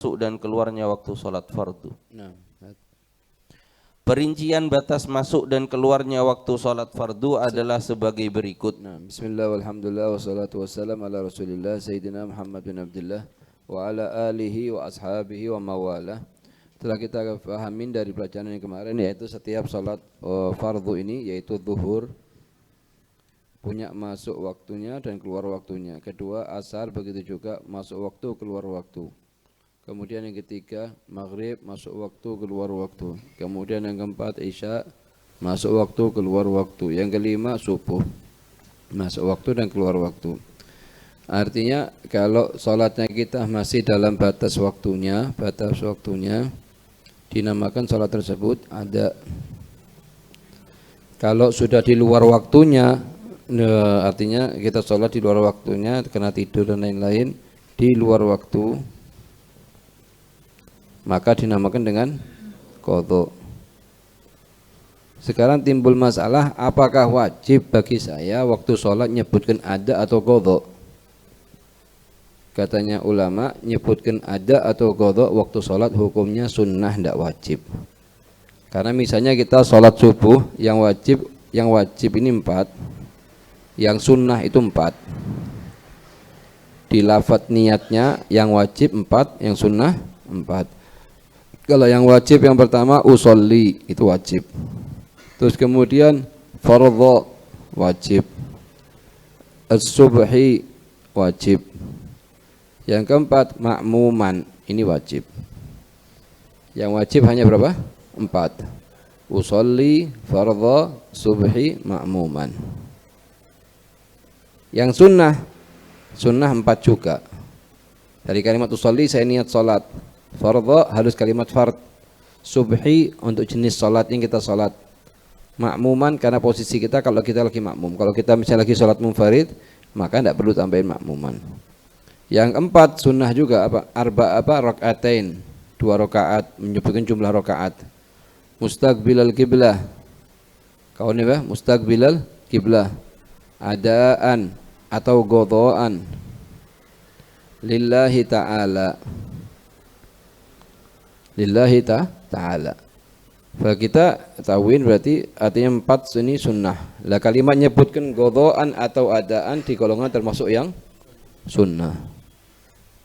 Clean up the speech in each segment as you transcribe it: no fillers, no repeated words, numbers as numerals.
masuk dan keluarnya waktu sholat fardu. Nah, Perincian batas masuk dan keluarnya waktu sholat fardu adalah sebagai berikut. bismillah walhamdulillah wassalatu wassalam ala rasulillah Sayyidina Muhammad bin Abdullah wa ala alihi wa ashabihi wa mawalah. Telah kita pahamin dari pelajaran yang kemarin, yaitu setiap sholat fardu ini, yaitu zuhur, punya masuk waktunya dan keluar waktunya. Kedua, asar begitu juga, masuk waktu keluar waktu. Kemudian yang ketiga, maghrib masuk waktu keluar waktu. Kemudian yang keempat, isya masuk waktu keluar waktu. Yang kelima, subuh masuk waktu dan keluar waktu. Artinya kalau sholatnya kita masih dalam batas waktunya dinamakan sholat tersebut ada. Kalau sudah di luar waktunya, artinya kita sholat di luar waktunya karena tidur dan lain-lain di luar waktu, maka dinamakan dengan qadha. Sekarang timbul masalah, apakah wajib bagi saya waktu sholat nyebutkan ada atau qadha? Katanya ulama, nyebutkan ada atau qadha waktu sholat hukumnya sunnah, tidak wajib. Karena misalnya kita sholat subuh, yang wajib ini 4, yang sunnah itu 4. Di lafadz niatnya yang wajib 4, yang sunnah 4. Kalau yang wajib yang pertama usolli, itu wajib. Terus kemudian fardhu wajib, as-subhi wajib. Yang keempat ma'muman, ini wajib. Yang wajib hanya berapa? 4. Usolli, fardhu, subhi, ma'muman. Yang sunnah 4 juga. Dari kalimat usolli saya niat salat. Fardhu harus kalimat fard. Subhi untuk jenis salat yang kita salat. Ma'muman karena posisi kita kalau kita lagi makmum. Kalau kita misalnya lagi salat munfarid, maka tidak perlu tambahin ma'muman. Yang keempat sunnah juga rakaatain, 2 rakaat, menyebutkan jumlah rakaat. Mustaqbilal qiblah. Kau ini mustaqbilal qiblah. Adaan atau qadhaan lillahi ta'ala. Lillahi ta'ala. Kalau kita tahuin berarti artinya 4 ini sunnah. Lah kalimat nyebutkan qadhaan atau adaan di golongan termasuk yang sunnah.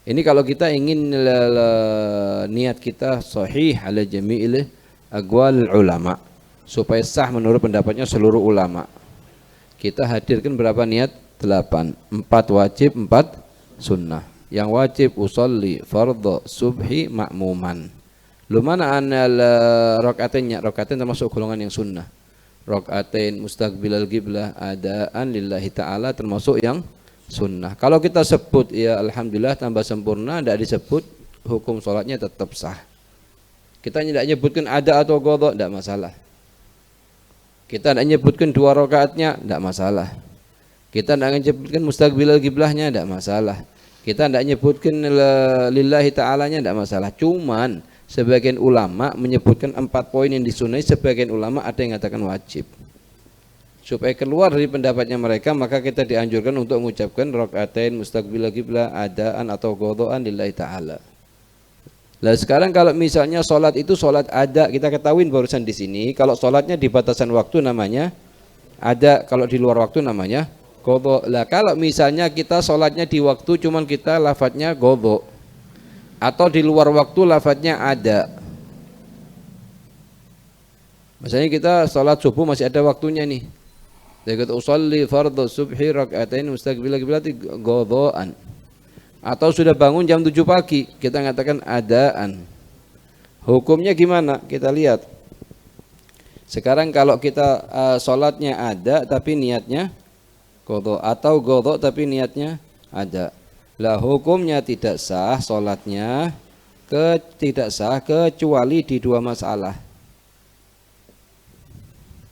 Ini kalau kita ingin niat kita sahih ala jami'il aqwal ulama, supaya sah menurut pendapatnya seluruh ulama. Kita hadirkan berapa niat? 8. 4 wajib, 4 sunnah. Yang wajib usolli, fardhu, subhi, ma'muman. Lumana anal rakaatain termasuk golongan yang sunnah. Rakaatain mustaqbilal qiblah adaan lillahi ta'ala termasuk yang sunnah. Kalau kita sebut ya alhamdulillah tambah sempurna, tidak disebut, hukum sholatnya tetap sah. Kita tidak nyebutkan ada atau qadha, tidak masalah. Kita tidak nyebutkan 2 rakaatnya, tidak masalah. Kita tidak nyebutkan mustaqbilal qiblahnya, tidak masalah. Kita tidak nyebutkan lillahi ta'alanya, tidak masalah. Cuman sebagian ulama menyebutkan 4 poin yang disunai, sebagian ulama ada yang mengatakan wajib. Supaya keluar dari pendapatnya mereka, maka kita dianjurkan untuk mengucapkan rakaatain mustaqbilal qiblah adaan atau qadhaan lillahi ta'ala. Nah sekarang kalau misalnya sholat itu sholat ada, kita ketahuin barusan di sini, kalau sholatnya di batasan waktu namanya ada, kalau di luar waktu namanya qadha. Lah kalau misalnya kita sholatnya di waktu cuman kita lafadznya qadha, atau di luar waktu lafadznya ada. Misalnya kita sholat subuh masih ada waktunya nih. Jadi usolli fardhu subhi rakaatain mustaqbilal qiblat qadhaan. Atau sudah bangun jam 7 pagi, kita mengatakan adaan. Hukumnya gimana? Kita lihat. Sekarang kalau kita sholatnya ada tapi niatnya qadha, atau qadha tapi niatnya ada. Lah hukumnya tidak sah sholatnya, tidak sah kecuali di 2 masalah.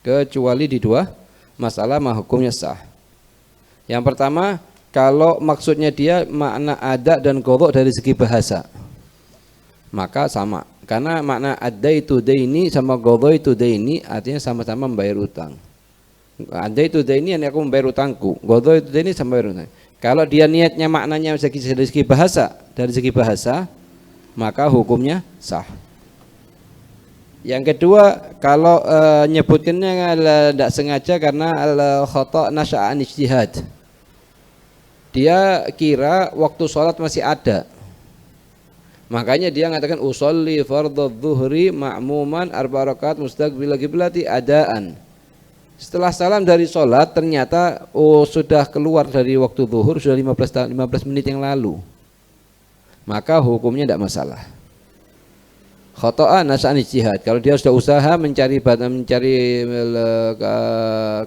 Kecuali di 2 masalah mah hukumnya sah. Yang pertama, kalau maksudnya dia makna ada dan qadha dari segi bahasa, maka sama. Karena makna ada itu daini sama qadha itu daini artinya sama-sama membayar utang. Ada itu daini yang aku membayar utangku, qadha itu daini sama membayar utang. Kalau dia niatnya maknanya dari segi bahasa, maka hukumnya sah. Yang kedua, kalau nyebutkannya tidak sengaja karena khata' nasya'an ijtihad. Dia kira waktu sholat masih ada. Makanya dia mengatakan usolli fardhu dzuhri ma'muman arba rakaat mustaqbil qiblati adaan. Setelah salam dari sholat ternyata sudah keluar dari waktu zuhur sudah 15 menit yang lalu. Maka hukumnya tidak masalah. Khata'an nasya'an ijtihad. Kalau dia sudah usaha mencari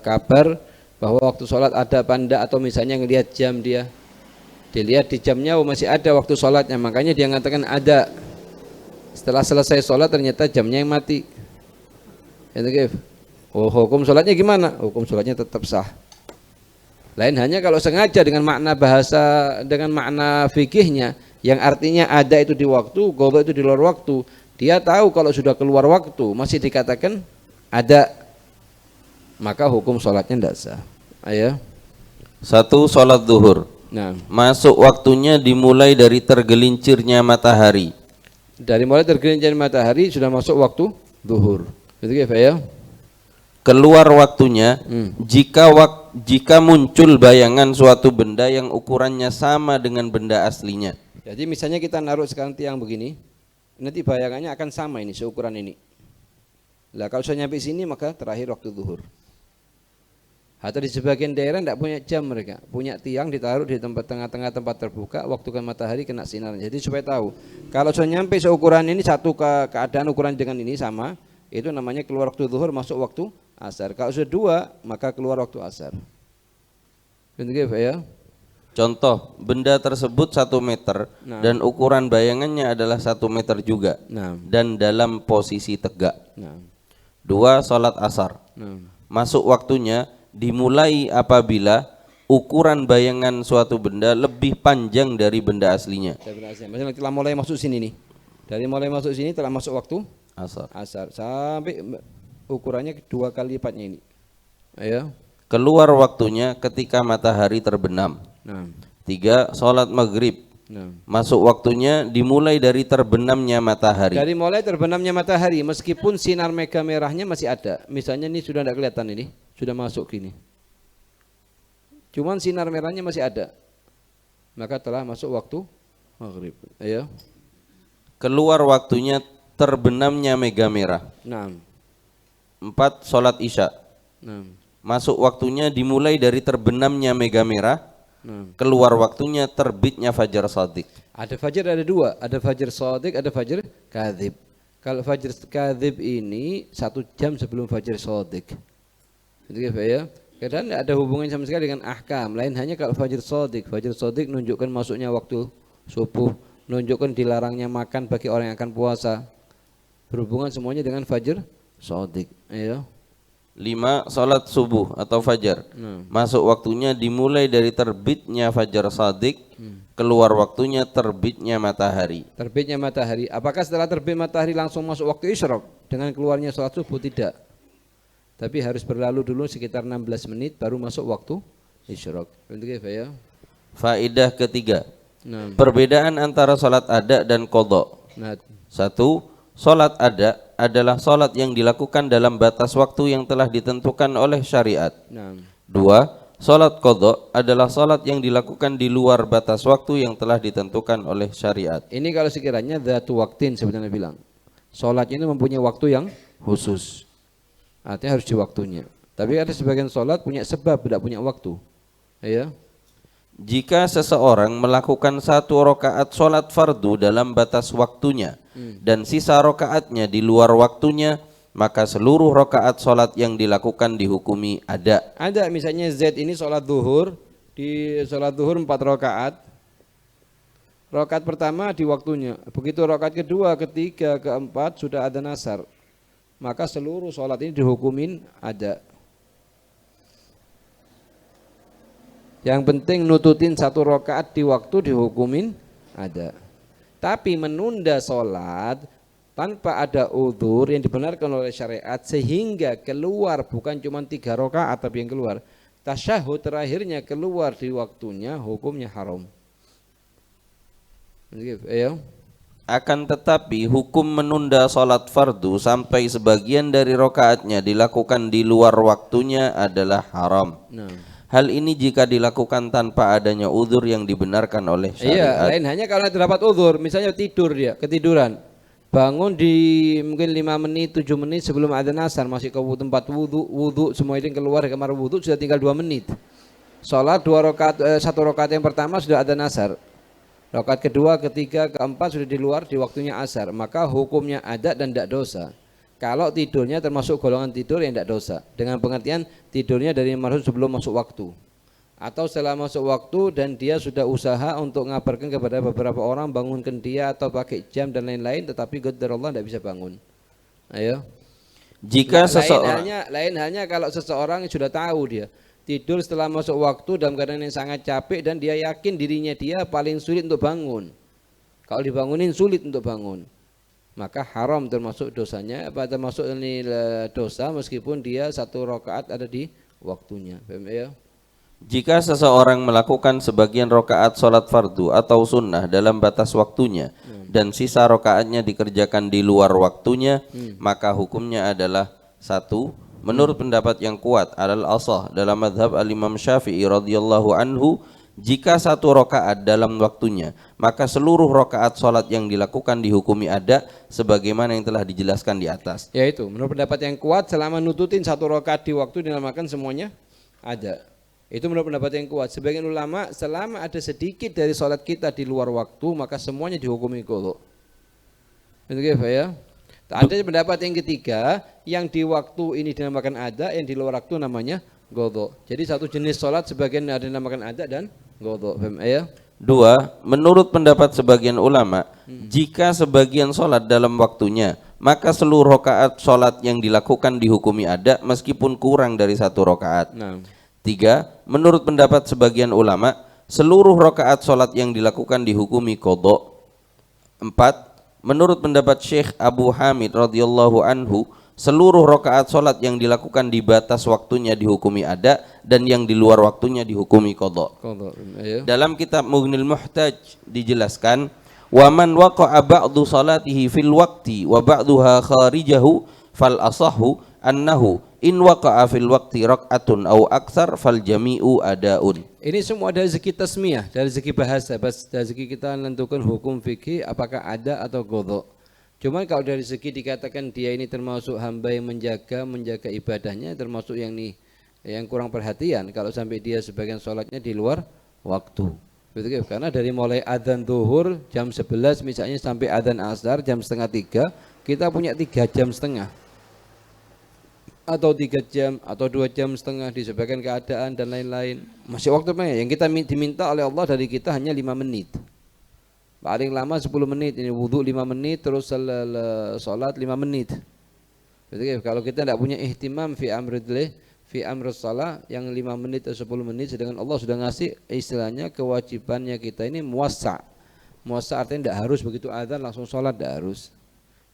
kabar bahwa waktu sholat ada apa enggak, atau misalnya ngelihat jam, dilihat di jamnya masih ada waktu sholatnya, makanya dia mengatakan ada. Setelah selesai sholat ternyata jamnya yang mati. Hukum sholatnya gimana? Hukum sholatnya tetap sah. Lain hanya kalau sengaja dengan makna bahasa, dengan makna fikihnya yang artinya ada itu di waktu, qadha itu di luar waktu. Dia tahu kalau sudah keluar waktu masih dikatakan ada, maka hukum sholatnya tidak sah. Ayo. 1. Sholat zuhur. Nah, Masuk waktunya dimulai dari tergelincirnya matahari. dari mulai tergelincir matahari sudah masuk waktu zuhur. Betul ya? Keluar waktunya jika muncul bayangan suatu benda yang ukurannya sama dengan benda aslinya. Jadi misalnya kita naruh sekarang tiang begini, nanti bayangannya akan sama ini, seukuran ini. Lah kalau sudah nyampe sini maka terakhir waktu zuhur. Atau di sebagian daerah tidak punya jam mereka, punya tiang ditaruh di tempat tengah-tengah tempat terbuka, waktu kan matahari kena sinar. Jadi supaya tahu, kalau sudah nyampe seukuran ini, satu keadaan ukuran dengan ini sama, itu namanya keluar waktu zuhur, masuk waktu asar. Kalau sudah dua, maka keluar waktu asar. Begitu ya? Contoh, benda tersebut 1 meter dan ukuran bayangannya adalah 1 meter juga dan dalam posisi tegak. 2. Sholat asar. Masuk waktunya dimulai apabila ukuran bayangan suatu benda lebih panjang dari benda aslinya. Misalnya telah mulai masuk sini nih, dari mulai masuk sini telah masuk waktu asar sampai ukurannya 2 kali lipatnya ini. Ayo. Keluar waktunya ketika matahari terbenam. 3. Sholat maghrib. Masuk waktunya dimulai dari terbenamnya matahari. Dari mulai terbenamnya matahari, meskipun sinar mega merahnya masih ada. Misalnya ini sudah tidak kelihatan, ini sudah masuk gini, cuman sinar merahnya masih ada, maka telah masuk waktu maghrib. Ayo. Keluar waktunya terbenamnya mega merah. 4. Sholat isya. Masuk waktunya dimulai dari terbenamnya mega merah. Keluar waktunya terbitnya fajar shadiq. Ada fajar, ada 2, ada fajar shadiq, ada fajar kadzib. Kalau fajar kadzib ini 1 jam sebelum fajar shadiq. Itu ya. Kadang tidak ada hubungan sama sekali dengan ahkam. Lain hanya kalau fajar shadiq. Fajar shadiq menunjukkan masuknya waktu subuh, menunjukkan dilarangnya makan bagi orang yang akan puasa. Berhubungan semuanya dengan fajar shadiq. Ya. 5. Salat subuh atau fajar. Masuk waktunya dimulai dari terbitnya fajar shadiq, keluar waktunya terbitnya matahari. Terbitnya matahari. Apakah setelah terbit matahari langsung masuk waktu isyraq dengan keluarnya salat subuh? Tidak. Tapi harus berlalu dulu sekitar 16 menit baru masuk waktu isyraq. Begitu ya. Faedah ketiga. Perbedaan antara salat ada dan qadha. 1. Salat ada adalah salat yang dilakukan dalam batas waktu yang telah ditentukan oleh syariat. 2. Salat qadha adalah salat yang dilakukan di luar batas waktu yang telah ditentukan oleh syariat. Ini kalau sekiranya dzatu waktin sebenarnya bilang, salat ini mempunyai waktu yang khusus, artinya harus di waktunya. Tapi ada sebagian salat punya sebab, tidak punya waktu. Ya. Jika seseorang melakukan 1 rakaat salat fardu dalam batas waktunya dan sisa rakaatnya di luar waktunya, maka seluruh rakaat salat yang dilakukan dihukumi ada. Ada misalnya Z ini salat zuhur, di salat zuhur 4 rakaat. Rakaat pertama di waktunya. Begitu rakaat kedua, ketiga, keempat sudah ada nasar. Maka seluruh salat ini dihukumin ada. Yang penting nututin 1 rakaat di waktu dihukumin ada. Tapi menunda sholat tanpa ada udzur yang dibenarkan oleh syariat sehingga keluar bukan cuma 3 rakaat tapi yang keluar tasyahud terakhirnya keluar di waktunya, hukumnya haram. Ayo. Akan tetapi hukum menunda sholat fardu sampai sebagian dari rokaatnya dilakukan di luar waktunya adalah haram. Hal ini jika dilakukan tanpa adanya uzur yang dibenarkan oleh syariat. Iya, lain hanya kalau terdapat uzur, misalnya tidur dia, ketiduran. Bangun di mungkin 5 menit, 7 menit sebelum adzan asar, masih ke tempat wudu semua ini keluar dari kamar wudu sudah tinggal 2 menit. Salat 2 rakaat, 1 rakaat yang pertama sudah adzan asar. Rakaat kedua, ketiga, keempat sudah di luar di waktunya asar, maka hukumnya ada dan tidak dosa. Kalau tidurnya termasuk golongan tidur yang tidak dosa, dengan pengertian tidurnya dari maksud sebelum masuk waktu atau setelah masuk waktu dan dia sudah usaha untuk ngabarkan kepada beberapa orang bangunkan dia atau pakai jam dan lain-lain, tetapi qadarullah tidak bisa bangun. Ayo. Jika seseorang lain halnya kalau seseorang sudah tahu dia tidur setelah masuk waktu dalam keadaan yang sangat capek dan dia yakin dirinya dia paling sulit untuk bangun. Kalau dibangunin sulit untuk bangun, maka haram termasuk dosanya, termasuk ini dosa meskipun dia 1 rakaat ada di waktunya. Paham ya? Jika seseorang melakukan sebagian rokaat sholat fardu atau sunnah dalam batas waktunya dan sisa rokaatnya dikerjakan di luar waktunya, maka hukumnya adalah 1. Menurut pendapat yang kuat alal asah dalam madhab al-Imam Syafi'i radhiyallahu anhu, jika 1 rokaat dalam waktunya, maka seluruh rokaat sholat yang dilakukan dihukumi ada sebagaimana yang telah dijelaskan di atas. Yaitu menurut pendapat yang kuat, selama nututin 1 rokaat di waktu dinamakan semuanya ada. Itu menurut pendapat yang kuat. Sebagian ulama, selama ada sedikit dari sholat kita di luar waktu, maka semuanya dihukumi qadha. Betul ya? Ada pendapat yang ketiga, yang di waktu ini dinamakan ada, yang di luar waktu namanya qadha. Jadi satu jenis sholat sebagian ada dinamakan ada dan qadha. Paham ya? 2. Menurut pendapat sebagian ulama, jika sebagian sholat dalam waktunya, maka seluruh rokaat sholat yang dilakukan dihukumi ada meskipun kurang dari 1 rokaat. 3. Menurut pendapat sebagian ulama, seluruh rakaat sholat yang dilakukan dihukumi qadha. 4. Menurut pendapat Syekh Abu Hamid radhiyallahu anhu, seluruh rakaat sholat yang dilakukan di batas waktunya dihukumi ada dan yang di luar waktunya dihukumi qadha. Dalam kitab Mughnil Muhtaj dijelaskan, wa man waqa'a ba'du salatihi fil waqti wa ba'duha kharijahu fal asahhu annahu in waqa'a fil waqti rak'atun aw aktsar fal jami'u adaun. Ini semua dari segi tasmiyah, dari segi bahasa, dari segi kita menentukan hukum fikih apakah ada atau qadha. Cuman kalau dari segi dikatakan dia ini termasuk hamba yang menjaga ibadahnya, termasuk yang kurang perhatian kalau sampai dia sebagian sholatnya di luar waktu. Betul, karena dari mulai adzan zuhur jam 11 misalnya sampai adzan asar jam 2:30, kita punya 3 jam setengah. Atau 3 jam atau 2 jam setengah di sebagian keadaan dan lain-lain. Masih waktu banyak. Yang kita diminta oleh Allah dari kita hanya 5 menit. Paling lama 10 menit. Ini wudhu 5 menit, terus salat 5 menit. Betul, kalau kita tidak punya ihtimam fi amrus salah yang 5 menit atau 10 menit, sedangkan Allah sudah ngasih istilahnya kewajibannya kita ini muwassa. Muwassa artinya tidak harus begitu adzan langsung salat, tidak harus.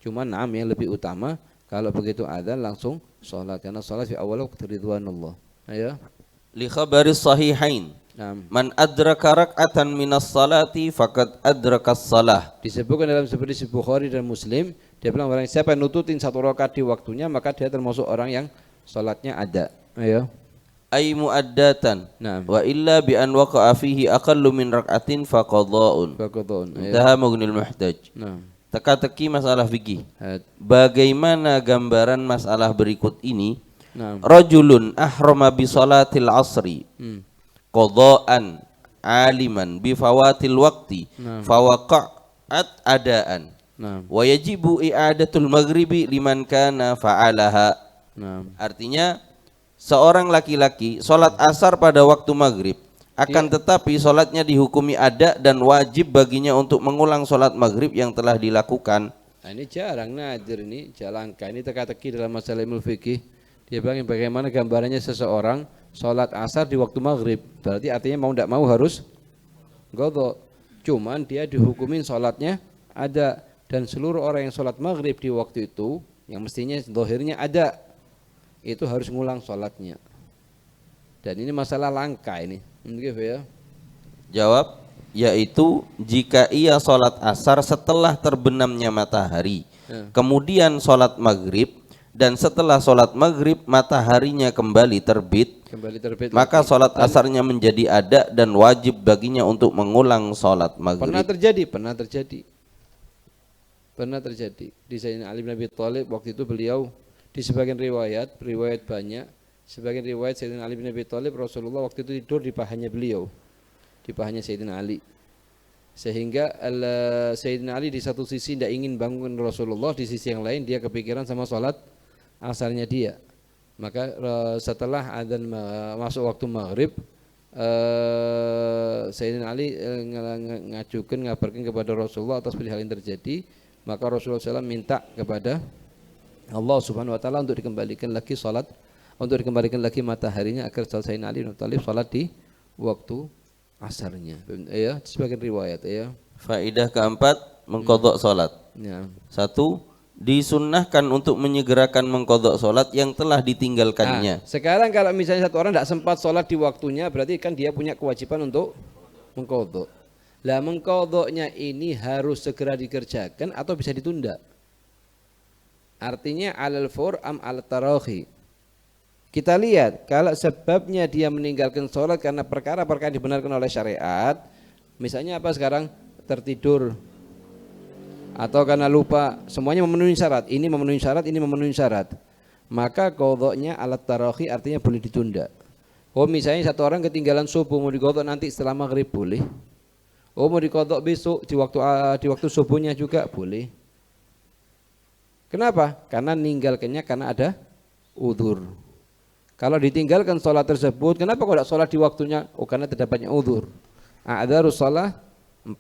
Cuma yang lebih utama kalau begitu adzan langsung salat, karena salat fi awal waqti ridwanullah. Ayo. Li khabaris sahihain. Man adraka rak'atan minas salati faqad adrakas salah. Disebutkan dalam seperti Bukhari dan Muslim, dia bilang orang siapa yang nututin 1 rakaat di waktunya, maka dia termasuk orang yang salatnya ada. Ayo. Ay muaddatan. Wa illa bi an waqa'a fihi aqallu min rak'atin faqadha'un. Intaha Mughnil Muhtaj. Teka-teki masalah fikih. Bagaimana gambaran masalah berikut ini? Rajulun ahrama bi salatil asri qadha'an aliman bi fawatil waqti fawaqa'at adaan wa yajibu i'adatul maghribi liman kana fa'alaha. Artinya seorang laki-laki salat asar pada waktu maghrib, akan tetapi sholatnya dihukumi ada dan wajib baginya untuk mengulang sholat maghrib yang telah dilakukan. Nah, ini jarang nadir, ini jalangka, ini teka-teki dalam masalah ilmu fikih. Dia bilang bagaimana gambarannya seseorang sholat asar di waktu maghrib, berarti artinya mau tidak mau harus qadha. Cuman dia dihukumin sholatnya ada, dan seluruh orang yang sholat maghrib di waktu itu yang mestinya zahirnya ada, itu harus ngulang sholatnya. Dan ini masalah langka ini. Ya? Jawab. yaitu jika ia sholat asar setelah terbenamnya matahari, kemudian sholat maghrib, dan setelah sholat maghrib mataharinya kembali terbit, maka sholat asarnya menjadi ada dan wajib baginya untuk mengulang sholat maghrib. Pernah terjadi di Sayyidina Ali bin Abi Thalib. Waktu itu beliau di sebagian riwayat banyak, sebagian riwayat Sayyidina Ali bin Abi Thalib Rasulullah waktu itu tidur di pahanya beliau, di pahanya Sayyidina Ali, sehingga Sayyidina Ali di satu sisi tidak ingin bangun Rasulullah, di sisi yang lain dia kepikiran sama sholat asarnya dia. Maka setelah adzan masuk waktu maghrib, Sayyidina Ali ngabarkan kepada Rasulullah atas hal yang terjadi. Maka Rasulullah SAW minta kepada Allah Subhanahu Wa Taala untuk dikembalikan lagi salat, untuk dikembalikan lagi mataharinya agar Sayyidina Ali bin Abi Thalib salat di waktu asarnya. Ya, sebagian riwayat ya. Faedah keempat, mengqadha salat. Ya. 1. Disunnahkan untuk menyegerakan mengqadha salat yang telah ditinggalkannya. Nah, sekarang kalau misalnya satu orang tidak sempat salat di waktunya, berarti kan dia punya kewajiban untuk mengqadha. Lah mengqadhanya ini harus segera dikerjakan atau bisa ditunda? Artinya alal fur am al tarahi. Kita lihat kalau sebabnya dia meninggalkan sholat karena perkara-perkara dibenarkan oleh syariat, misalnya apa sekarang, tertidur atau karena lupa, semuanya memenuhi syarat, ini memenuhi syarat, ini memenuhi syarat, maka qadhanya alat tarahi, artinya boleh ditunda. Oh misalnya satu orang ketinggalan subuh, mau diqadha nanti setelah maghrib boleh. Oh mau diqadha besok di waktu subuhnya juga boleh. Kenapa? Karena meninggalkannya karena ada udzur. Kalau ditinggalkan sholat tersebut, kenapa kok tidak sholat di waktunya? Oh karena terdapatnya udzur. A'dzarus shalah 4.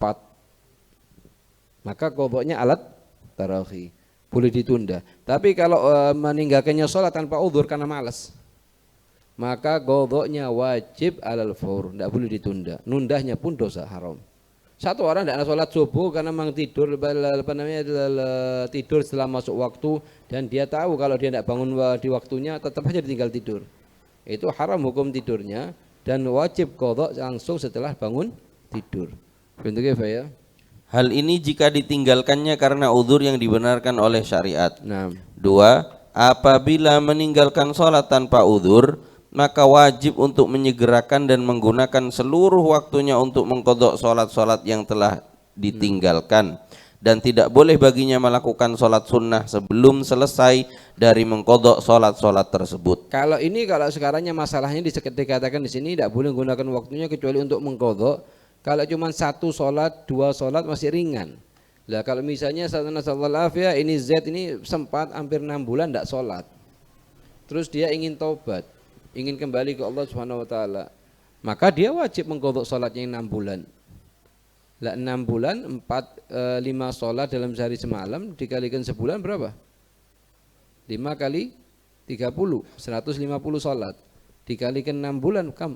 Maka qadhanya alat tarahi, boleh ditunda. Tapi kalau meninggalkannya sholat tanpa udzur karena malas, maka qadhanya wajib alal fur, tidak boleh ditunda. Nundahnya pun dosa haram. Satu orang tidak sholat subuh karena memang tidur setelah masuk waktu, dan dia tahu kalau dia tidak bangun di waktunya tetap saja tinggal tidur. Itu haram hukum tidurnya dan wajib qadha langsung setelah bangun tidur. Bentuknya apa ya? Hal ini jika ditinggalkannya karena uzur yang dibenarkan oleh syariat. Nah. 2. Apabila meninggalkan sholat tanpa uzur, maka wajib untuk menyegerakan dan menggunakan seluruh waktunya untuk mengqadha sholat-sholat yang telah ditinggalkan, dan tidak boleh baginya melakukan sholat sunnah sebelum selesai dari mengqadha sholat-sholat tersebut. Kalau sekarangnya masalahnya dikatakan di sini tidak boleh menggunakan waktunya kecuali untuk mengqadha. Kalau cuma 1 sholat, 2 sholat masih ringan. Lah kalau misalnya sallallahu alaihi ini Z ini sempat hampir 6 bulan tidak sholat, terus dia ingin taubat, ingin kembali ke Allah Subhanahu Wa Taala, maka dia wajib mengqadha sholatnya 6 bulan. Lah 6 bulan 5 sholat dalam sehari semalam dikalikan sebulan berapa? 5 kali 30, 150 sholat dikalikan 6 bulan kam.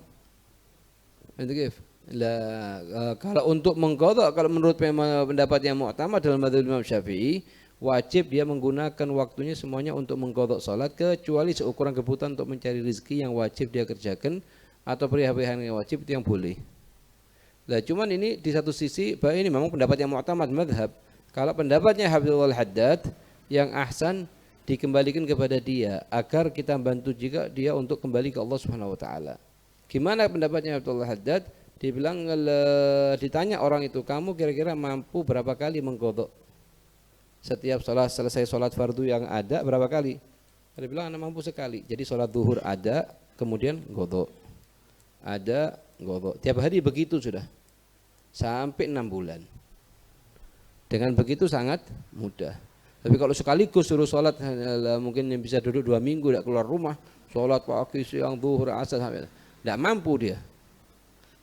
Lah kalau untuk mengqadha, kalau menurut pendapat yang mu'tamad dalam mazhab Imam Syafi'i, wajib dia menggunakan waktunya semuanya untuk mengqadha salat, kecuali seukuran kebutuhan untuk mencari rezeki yang wajib dia kerjakan atau perihal-perihal yang wajib itu yang boleh. Lah cuman ini di satu sisi bahwa ini memang pendapat yang mu'tamad mazhab. Kalau pendapatnya Hafizul Haddad yang ahsan dikembalikan kepada dia agar kita bantu juga dia untuk kembali ke Allah Subhanahu Wa Taala. Gimana pendapatnya Hafizul Haddad? Dibilang ditanya orang itu, kamu kira-kira mampu berapa kali mengqadha? Setiap sholat, selesai sholat fardu yang ada berapa kali? Dia bilang anak mampu sekali. Jadi sholat zuhur ada, kemudian qadha. Ada, qadha. Tiap hari begitu sudah. Sampai 6 bulan. Dengan begitu sangat mudah. Tapi kalau sekaligus suruh sholat, mungkin yang bisa duduk 2 minggu tidak keluar rumah, sholat pagi, siang, zuhur, asar, sampai tidak mampu dia.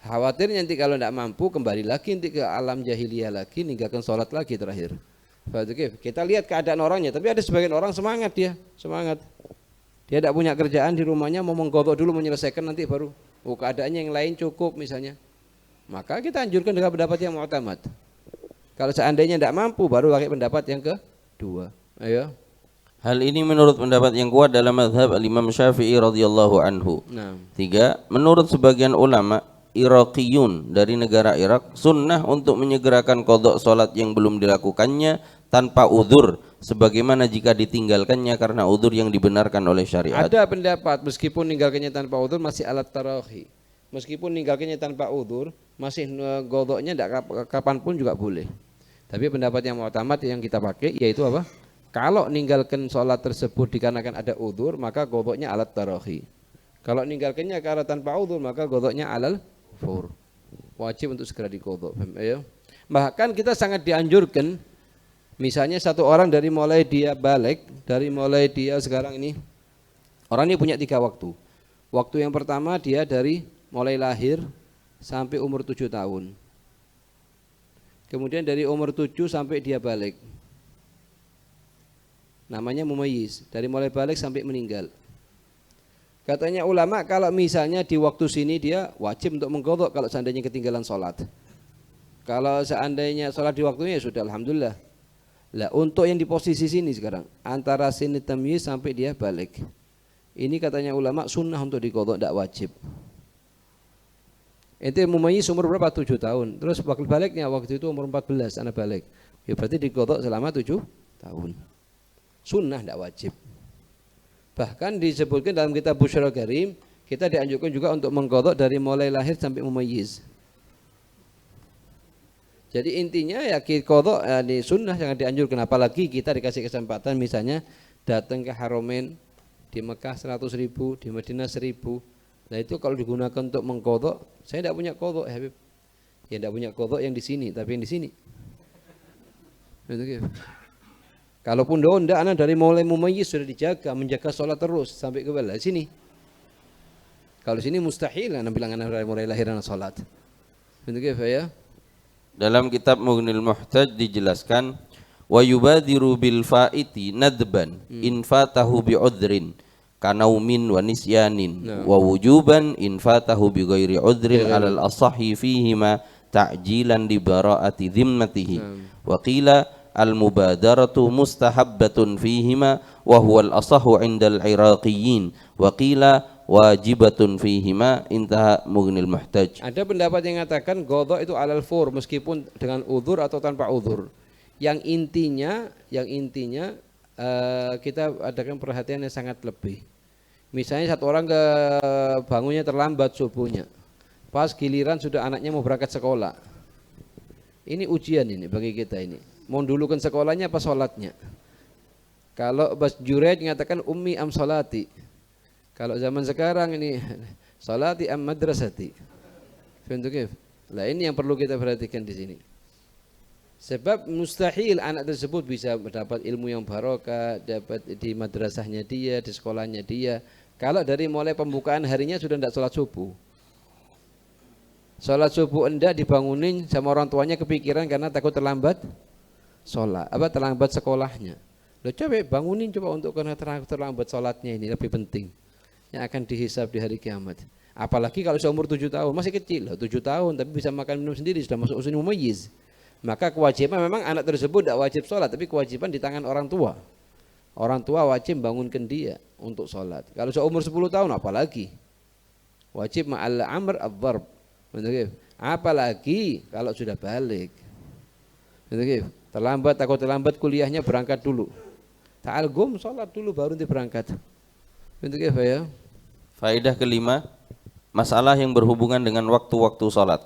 Khawatir nanti kalau tidak mampu kembali lagi nanti ke alam jahiliyah lagi, meninggalkan sholat lagi terakhir. Kita lihat keadaan orangnya, tapi ada sebagian orang semangat dia, semangat. Dia tidak punya kerjaan di rumahnya, mau mengqadha dulu menyelesaikan nanti baru. Oh keadaannya yang lain cukup misalnya. Maka kita anjurkan dengan pendapat yang mu'tamad. Kalau seandainya tidak mampu baru pakai pendapat yang kedua. Ayo. Hal ini menurut pendapat yang kuat dalam mazhab Imam Syafi'i radhiyallahu anhu. 3. Menurut sebagian ulama, Iraqiyun dari negara Irak, sunnah untuk menyegerakan qadha salat yang belum dilakukannya tanpa uzur, sebagaimana jika ditinggalkannya karena uzur yang dibenarkan oleh syariat. Ada pendapat meskipun meninggalkannya tanpa uzur masih alat tarahi. Meskipun meninggalkannya tanpa uzur masih qadhanya kapanpun juga boleh. Tapi pendapat yang utama yang kita pakai yaitu apa? Kalau meninggalkan sholat tersebut dikarenakan ada uzur, maka qadhanya alat tarahi. Kalau meninggalkannya karena tanpa uzur, maka qadhanya alal fur. Wajib untuk segera diqadha. Bahkan kita sangat dianjurkan, misalnya satu orang dari mulai dia balik, dari mulai dia sekarang ini, orang ini punya 3 waktu. Waktu yang pertama dia dari mulai lahir sampai umur 7 tahun. Kemudian dari umur 7 sampai dia balik. Namanya mumayyiz, dari mulai balik sampai meninggal. Katanya ulama kalau misalnya di waktu sini dia wajib untuk mengqadha kalau seandainya ketinggalan sholat. Kalau seandainya sholat di waktunya ya sudah alhamdulillah. Lah untuk yang di posisi sini sekarang antara sini tamyiz sampai dia balik. Ini katanya ulama sunnah untuk diqadha, tidak wajib. Itu mumayyiz umur berapa? 7 tahun. Terus waktu baliknya waktu itu umur 14 anak balik. Ya berarti diqadha selama 7 tahun. Sunnah tidak wajib. Bahkan disebutkan dalam kitab Busyra Karim, kita dianjurkan juga untuk mengqadha dari mulai lahir sampai mumayyiz. Jadi intinya ya qadha di sunnah sangat dianjurkan, apalagi kita dikasih kesempatan misalnya datang ke Haramain di Mekah 100.000, di Madinah 1.000. Nah itu kalau digunakan untuk mengqadha, saya tidak punya qadha ya Habib. Ya tidak punya qadha yang di sini, tapi yang di sini. Betul. Kalaupun tidak, anak dari mulai mumayyiz sudah dijaga, menjaga sholat terus sampai ke balik sini. Kalau sini mustahil anak bilang anak dari mulai lahir anak sholat. Begitu ya? Dalam kitab Mughnil Muhtaj dijelaskan, wa yubadiru bil faiti nadban in fatahu bi udhrin kanaumin wa nisyanin wa wujuban in fatahu bi ghairi udhrin alal asahi fihima ta'jilan li bara'ati dhimmatihi wa qila al-mubadaratu mustahabbatun fihima wa huwa al-asahu 'inda al-iraqiyyin wa qila wajibatun fihima, intaha Mughnil Muhtaj. Ada pendapat yang mengatakan qadha itu alal fur meskipun dengan uzur atau tanpa uzur. Yang intinya kita adakan perhatian yang sangat lebih. Misalnya satu orang bangunnya terlambat subuhnya. Pas giliran sudah anaknya mau berangkat sekolah. Ini ujian ini bagi kita ini. Mau dulukan sekolahnya apa sholatnya? Kalau Bas Jureid mengatakan ummi am sholati. Kalau zaman sekarang ini sholati am madrasati. Lah ini yang perlu kita perhatikan di sini. Sebab mustahil anak tersebut bisa mendapat ilmu yang barokah, dapat di madrasahnya dia, di sekolahnya dia. Kalau dari mulai pembukaan harinya sudah tidak sholat subuh. Sholat subuh enggak dibangunin sama orang tuanya kepikiran karena takut terlambat sholat, terlambat sekolahnya. Loh coba bangunin coba untuk karena terlambat sholatnya ini lebih penting. Yang akan dihisab di hari kiamat. Apalagi kalau seumur 7 tahun, masih kecil, 7 tahun tapi bisa makan minum sendiri, sudah masuk usia mumayyiz. Maka kewajiban memang anak tersebut tidak wajib sholat, tapi kewajiban di tangan orang tua. Orang tua wajib bangunkan dia untuk sholat. Kalau seumur 10 tahun apalagi wajib ma'al amr ad-darb. Apalagi kalau sudah balik. Terlambat, takut terlambat kuliahnya, berangkat dulu. Ta'algum sholat dulu baru nanti berangkat. Bentuknya apa ya? Faedah kelima, masalah yang berhubungan dengan waktu-waktu sholat.